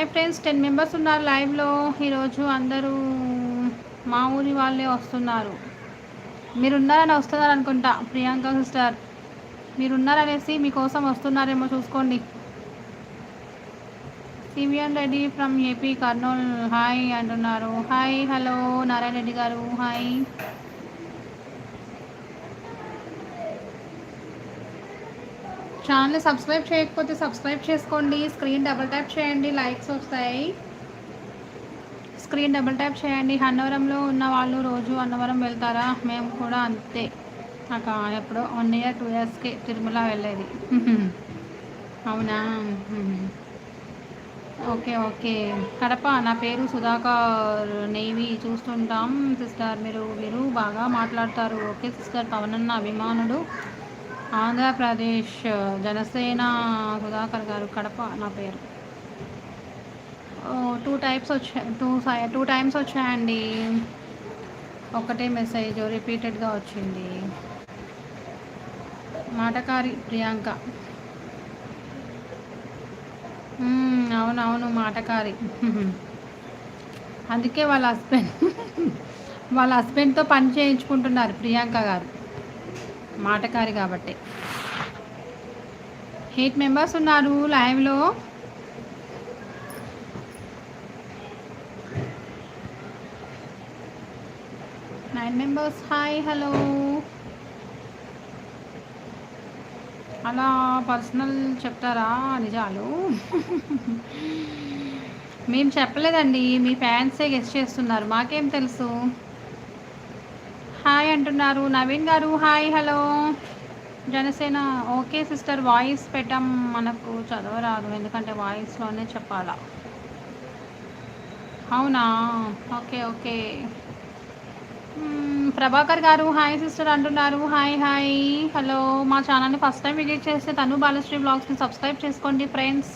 Hi friends, 10 members ఉన్నారు లైవ్లో. ఈరోజు అందరూ మా ఊరి వాళ్ళే వస్తున్నారు. మీరున్నారని వస్తున్నారు అనుకుంటా. ప్రియాంక సిస్టర్ మీరున్నారనేసి మీకోసం వస్తున్నారేమో చూసుకోండి. CVN Reddy from AP Kurnool hi అంటున్నారు. హాయ్ హలో నారాయణ రెడ్డి గారు హాయ్. ఛానల్ సబ్స్క్రైబ్ చేయకపోతే సబ్స్క్రైబ్ చేసుకోండి. స్క్రీన్ డబుల్ ట్యాప్ చేయండి, లైక్స్ వస్తాయి. స్క్రీన్ డబుల్ ట్యాప్ చేయండి. అన్నవరంలో ఉన్న వాళ్ళు రోజు అన్నవరం వెళ్తారా? మేము కూడా అంతే. నాకు ఎప్పుడో 1 year 2 yearsకి తిరుమల వెళ్ళేది. అవునా, ఓకే ఓకే. కడప. నా పేరు సుధాకర్ నేవి. చూస్తుంటాం సిస్టర్. మీరు బాగా మాట్లాడతారు. Okay sister. పవనన్న అభిమానుడు, ఆంధ్రప్రదేశ్ జనసేన. సుధాకర్ గారు కడప నా పేరు. 2 టైప్స్ వచ్చాయి, 2 టైమ్స్ వచ్చాయండి. ఒకటే మెసేజ్ రిపీటెడ్గా వచ్చింది. మాటకారి ప్రియాంక. అవునవును మాటకారి. అందుకే వాళ్ళ హస్బెండ్తో పని చేయించుకుంటున్నారు ప్రియాంక గారు, మాటకారి కాబట్టి. 8 మెంబర్స్ ఉన్నారు లైవ్లో. Members hi hello. అలా పర్సనల్ చెప్తారా నిజాలు? మేము చెప్పలేదండి, మీ ఫ్యాన్సే గెస్ట్ చేస్తున్నారు, మాకేం తెలుసు. హాయ్ అంటున్నారు నవీన్ గారు hi hello. Janasena okay sister. Voice పెట్టాం, మనకు చదవరాదు ఎందుకంటే వాయిస్లోనే చెప్పాలా. అవునా, okay okay. Prabhakar garu hi sister అంటున్నారు. Hi hi hello. మా ఛానల్ని ఫస్ట్ టైం విజిట్ చేస్తే తను బాలశ్రీ బ్లాగ్స్ని సబ్స్క్రైబ్ చేసుకోండి friends.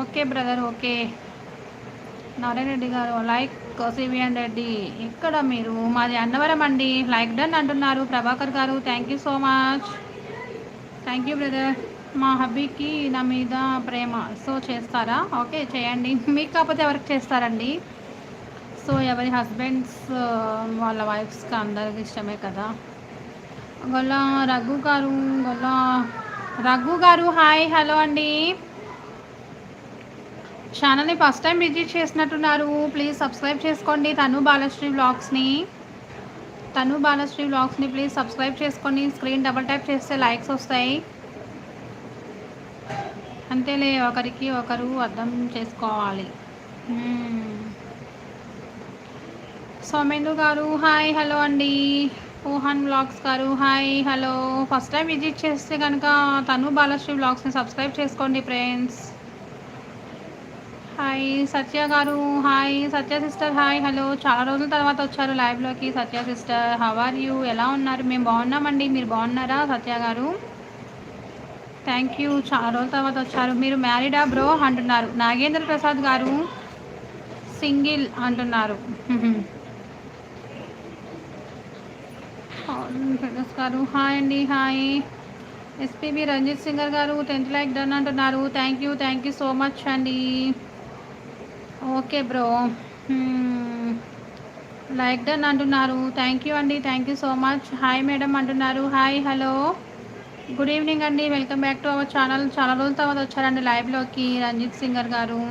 Okay brother okay. Narayana Reddy garu like CVN Reddy. ఇక్కడ మీరు? మాది అన్నవరం అండి. లైక్ డన్ అంటున్నారు ప్రభాకర్ గారు. Thank you so much. Thank you brother. మా హబ్బీకి నా మీద ప్రేమ, సో చేస్తారా? ఓకే చేయండి. మీకు కాకపోతే ఎవరికి చేస్తారండి? సో ఎవరి హస్బెండ్స్ వాళ్ళ వైఫ్స్కి అందరికి ఇష్టమే కదా. గొల్ల రఘు గారు హాయ్ హలో అండి. ఛానల్ని ఫస్ట్ టైం విజిట్ చేసినట్టున్నారు, ప్లీజ్ సబ్స్క్రైబ్ చేసుకోండి. తను బాలశ్రీ బ్లాగ్స్ని ప్లీజ్ సబ్స్క్రైబ్ చేసుకోండి. స్క్రీన్ డబల్ ట్యాప్ చేస్తే లైక్స్ వస్తాయి. అంతేలే, ఒకరికి ఒకరు అర్థం చేసుకోవాలి. సోమేందు గారు హాయ్ హలో అండి. పూహన్ బ్లాగ్స్ గారు hi hello. First time visit చేస్తే కనుక తను బాలశ్రీ బ్లాగ్స్ని సబ్స్క్రైబ్ చేసుకోండి ఫ్రెండ్స్. హాయ్ సత్య గారు hi. Satya sister hi hello. చాలా రోజుల తర్వాత వచ్చారు లైవ్లోకి Satya sister. How are you? ఎలా ఉన్నారు? మేము బాగున్నామండి, మీరు బాగున్నారా సత్య గారు? థ్యాంక్ యూ, చాలా రోజుల తర్వాత వచ్చారు. మీరు మ్యారీడా బ్రో అంటున్నారు. నాగేంద్ర ప్రసాద్ గారు సింగిల్ అంటున్నారు. గారు హాయ్ అండి హాయ్. ఎస్పీబీ రంజిత్ సింగర్ గారు 10th లైక్ డన్ అంటున్నారు. థ్యాంక్ యూ సో మచ్ అండి. ఓకే బ్రో, లైక్ డన్ అంటున్నారు. థ్యాంక్ యూ అండి, thank you so much. Hi madam అంటున్నారు. హాయ్ హలో, గుడ్ ఈవినింగ్ అండి. Welcome back to our channel. చాలా రోజుల తర్వాత వచ్చారండి లైవ్లోకి రంజిత్ సింగర్ గారు.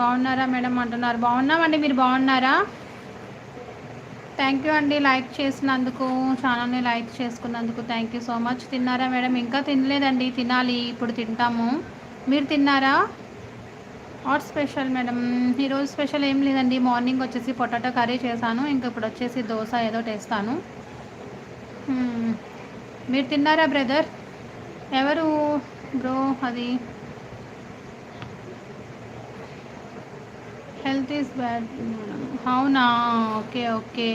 బాగున్నారా మేడం అంటున్నారు. బాగున్నామండి, మీరు బాగున్నారా? థ్యాంక్ యూ అండి లైక్ చేసినందుకు, ఛానల్ని లైక్ చేసుకున్నందుకు థ్యాంక్ యూ సో మచ్. తిన్నారా మేడం? ఇంకా తినలేదండి, తినాలి, ఇప్పుడు తింటాము. మీరు తిన్నారా? What special madam? ఈరోజు స్పెషల్ ఏం లేదండి. మార్నింగ్ వచ్చేసి పొటాటో కర్రీ చేశాను, ఇంకా ఇప్పుడు వచ్చేసి దోశ ఏదో వేస్తాను. మీరు తిన్నారా బ్రదర్? ఎవరు బ్రో అది? Health is bad. అవునా, ఓకే ఓకే.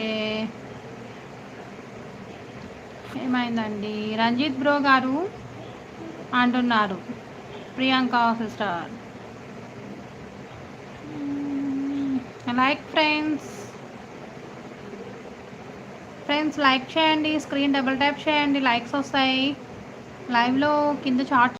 ఏమైందండి? రంజిత్ బ్రో గారు అంటున్నారు Priyanka sister. Like friends like చేయండి. స్క్రీన్ డబుల్ ట్యాప్ చేయండి, లైక్స్ వస్తాయి. లైవ్లో కింద చాట్